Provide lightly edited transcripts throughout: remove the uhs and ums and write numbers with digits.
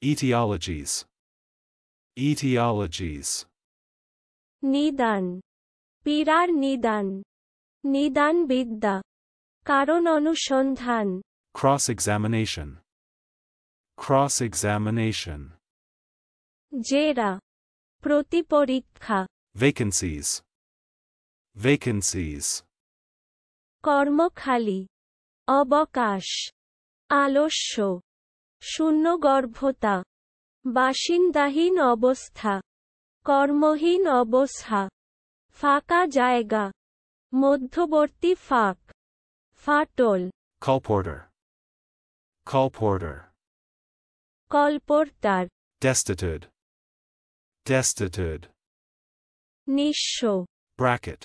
Etiologies. Etiologies. নিদান, পীড়ার নিদান, নিদান বিদ্যা, কারণ অনুসন্ধান, Cross-examination. Cross-examination. জেরা, প্রতিপরীক্ষা, Vacancies. Vacancies. কর্মখালি, অবকাশ, আলস্য, শূন্যগর্ভতা, বাসিন্দাহীন অবস্থা, কর্মহীন অবস্থা, ফাঁকা জায়গা, মধ্যবর্তী ফাঁক, ফাটল, Colporteur. Colporteur. কলপর্তার, Destitute. Destitute. নিঃস্ব, Bracket.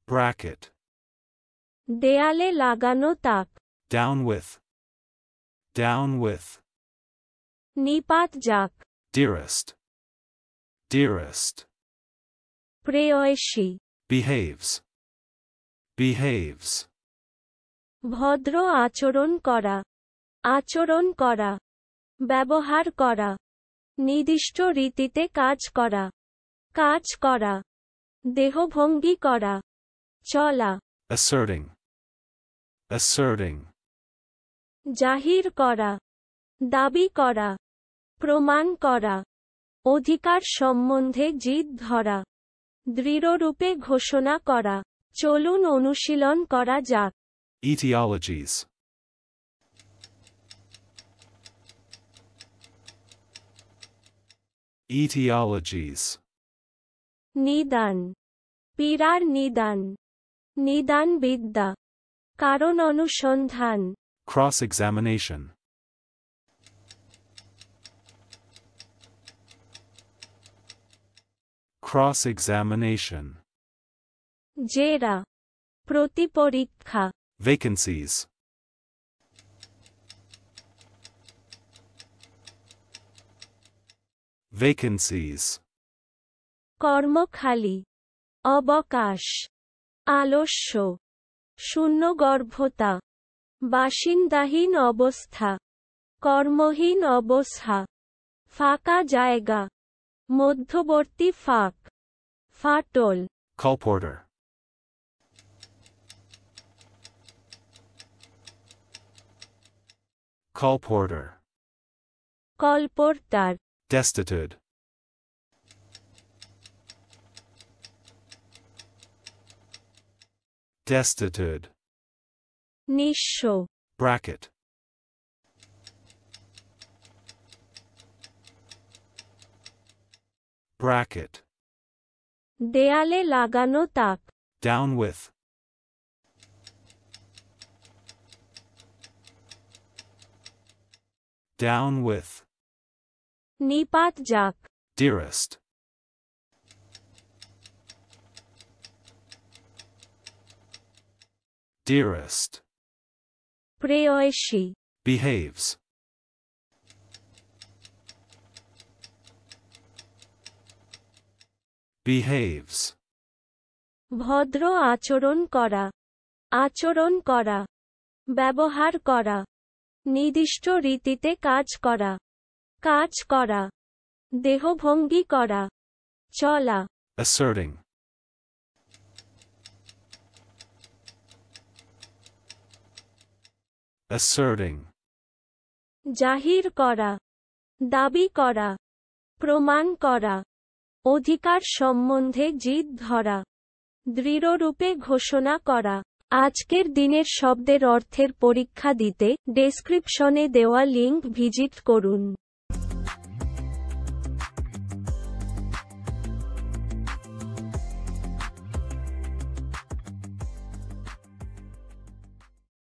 Bracket. দেয়ালে লাগানো তাক, Down with. Down with. নিপাত যাক, Dearest. Dearest. প্রেয়সী, Behaves. Behaves. ভদ্র আচরণ করা, আচরণ করা, ব্যবহার করা, নির্দিষ্ট রীতিতে কাজ করা, কাজ করা, দেহভঙ্গি করা, চলা, Asserting. Asserting. জাহির করা, দাবি করা, প্রমাণ করা, অধিকার সম্বন্ধে জিদ ধরা, দৃঢ়রূপে ঘোষণা করা। চলুন অনুশীলন করা যাক। Etiologies. Etiologies. নিদান, পীড়ার নিদান, নিদান বিদ্যা, কারণ অনুসন্ধান, Cross-examination. Cross-examination. জেরা, প্রতিপরীক্ষা, Vacancies. Vacancies. কর্মখালি, অবকাশ, আলস্য, শূন্যগর্ভতা, বাসিন্দাহীন অবস্থা, কর্মহীন অবস্থা, ফাঁকা জায়গা, মধ্যবর্তী ফাঁক, ফাটল, Colporteur. Colporteur. কলপর্তার, Destitute. Destitute. নিঃস্ব, Bracket. Bracket. দেয়ালে লাগানো তাক, Down with. Down with. নিপাত যাক, Dearest. Dearest. প্রেয়সী, Behaves. Behaves. ভদ্র আচরণ করা, আচরণ করা, ব্যবহার করা, নির্দিষ্ট রীতিতে কাজ করা, কাজ করা, দেহভঙ্গি করা, চলা, Asserting. Asserting. জাহির করা, দাবি করা, প্রমাণ করা, অধিকার সম্বন্ধে জিদ ধরা, দৃঢ়রূপে ঘোষণা করা। আজকের দিনের শব্দের অর্থের পরীক্ষা দিতে ডেসক্রিপশনে দেওয়া লিংক ভিজিট করুন।